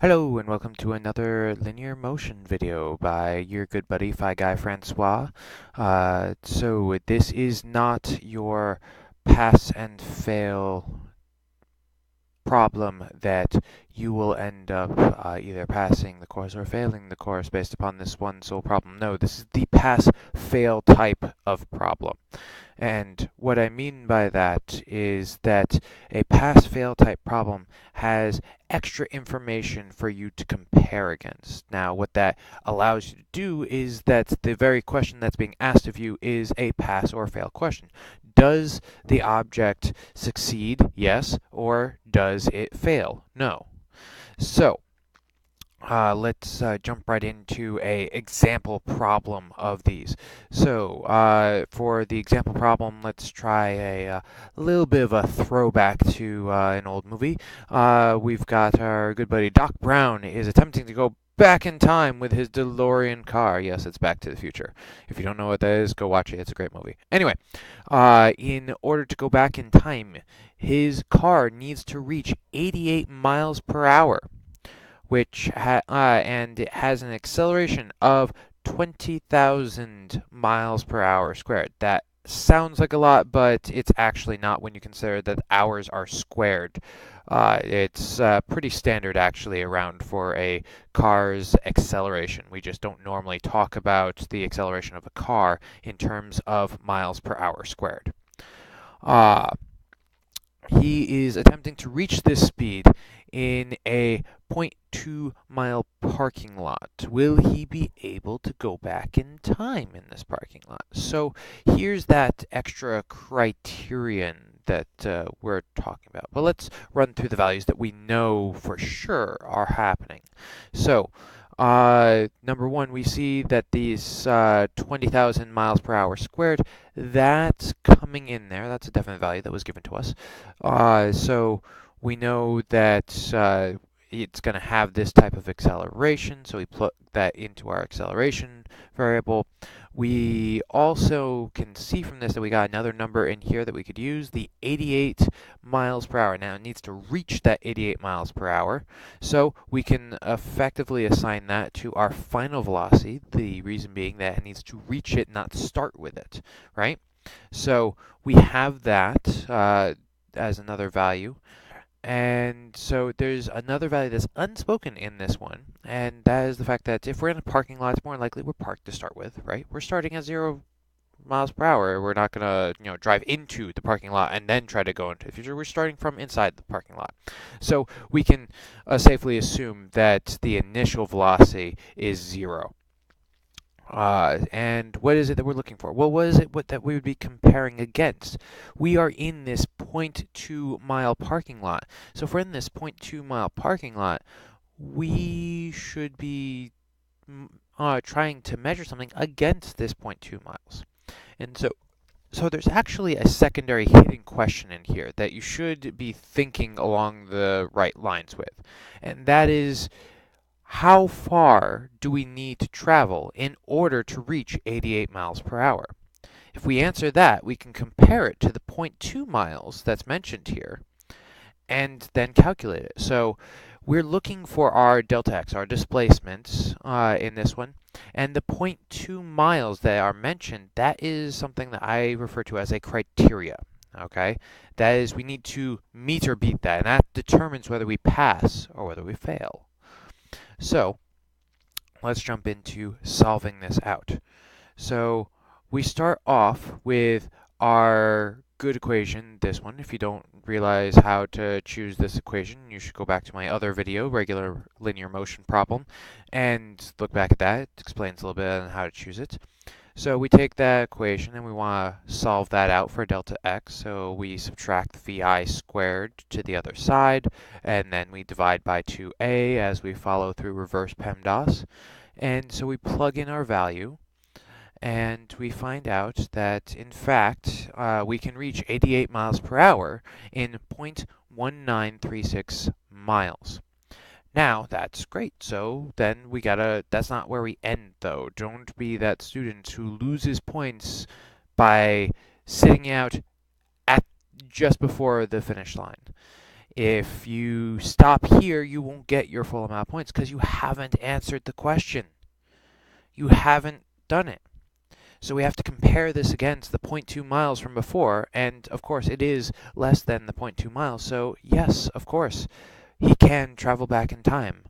Hello and welcome to another linear motion video by your good buddy Phi Guy Francois. So this is not your pass and fail problem that you will end up either passing the course or failing the course based upon this one sole problem. No, this is the pass-fail type of problem. And what I mean by that is that a pass-fail type problem has extra information for you to compare against. Now, what that allows you to do is that the very question that's being asked of you is a pass or fail question. Does the object succeed? Yes. Or does it fail? No. So, let's jump right into a example problem of these. So, for the example problem, let's try a little bit of a throwback to an old movie. We've got our good buddy Doc Brown is attempting to go back in time with his DeLorean car. Yes, it's Back to the Future. If you don't know what that is, go watch it. It's a great movie. Anyway, in order to go back in time, his car needs to reach 88 miles per hour and it has an acceleration of 20,000 miles per hour squared. That sounds like a lot, but it's actually not when you consider that hours are squared. It's pretty standard actually around for a car's acceleration. We just don't normally talk about the acceleration of a car in terms of miles per hour squared. Uh, he is attempting to reach this speed in a 0.2 mile parking lot. Will he be able to go back in time in this parking lot? So here's that extra criterion that we're talking about. But let's run through the values that we know for sure are happening. So number one, we see that these 20,000 miles per hour squared, that's coming in there. That's a definite value that was given to us. So we know that it's going to have this type of acceleration, so we plug that into our acceleration variable. We also can see from this that we got another number in here that we could use, the 88 miles per hour. Now it needs to reach that 88 miles per hour, so we can effectively assign that to our final velocity, the reason being that it needs to reach it, not start with it, right? So we have that as another value. And so there's another value that's unspoken in this one, and that is the fact that if we're in a parking lot, it's more likely we're parked to start with, right? We're starting at 0 miles per hour. We're not gonna, drive into the parking lot and then try to go into the future. We're starting from inside the parking lot. So we can safely assume that the initial velocity is 0. And what is it that we're looking for? Well, what is it that we would be comparing against? We are in this 0.2 mile parking lot. So if we're in this 0.2 mile parking lot, we should be trying to measure something against this 0.2 miles. And so there's actually a secondary hidden question in here that you should be thinking along the right lines with. And that is, how far do we need to travel in order to reach 88 miles per hour? If we answer that, we can compare it to the zero point 0.2 miles that's mentioned here and then calculate it. So we're looking for our delta x, our displacement in this one, and the 0.2 miles that are mentioned, that is something that I refer to as a criteria. Okay, that is, we need to meet or beat that, and that determines whether we pass or whether we fail. So let's jump into solving this out. So we start off with our good equation, this one. If you don't realize how to choose this equation, you should go back to my other video, regular linear motion problem, and look back at that. It explains a little bit on how to choose it. So we take that equation and we want to solve that out for delta x. So we subtract vi squared to the other side, and then we divide by 2a as we follow through reverse PEMDAS. And so we plug in our value, and we find out that, in fact, we can reach 88 miles per hour in 0.1936 miles. Now, that's great. So then that's not where we end though. Don't be that student who loses points by sitting out at just before the finish line. If you stop here, you won't get your full amount of points because you haven't answered the question. You haven't done it. So we have to compare this against the zero point 0.2 miles from before, and of course it is less than the zero point 0.2 miles, so yes, of course, he can travel back in time.